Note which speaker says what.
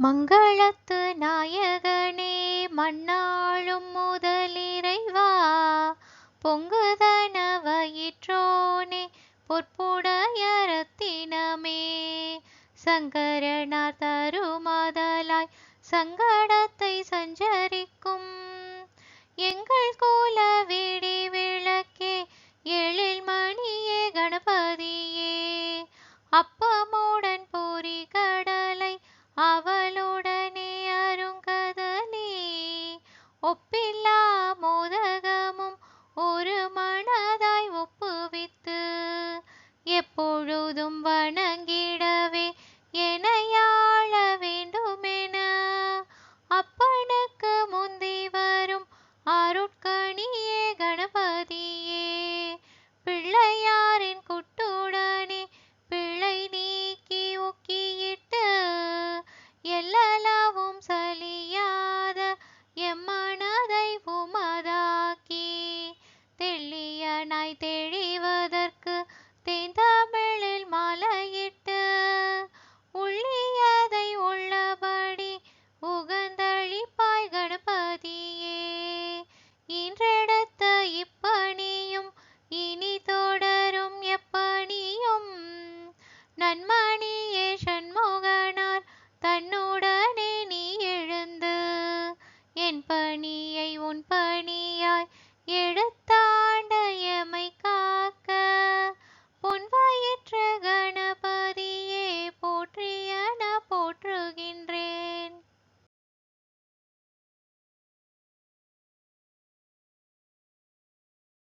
Speaker 1: மங்களத்து நாயகனே மண்ணாளும் முதலிறைவா, பொங்குதன வயிற்றோனே பொற்புடைய ரத்தினமே, சங்கரனார் தருமதலாய் சங்கடத்தை சஞ்சரிக்கும் எங்கள் கோல வீடி விளக்கே, எழில் மணியே கணபதியே, அப்பமுடன் பொறி கடலை அவளுடனே அருங்கதனே, ஒப்பில்லா மோதகமும் ஒரு மனதாய் ஒப்புவித்து எப்பொழுதும்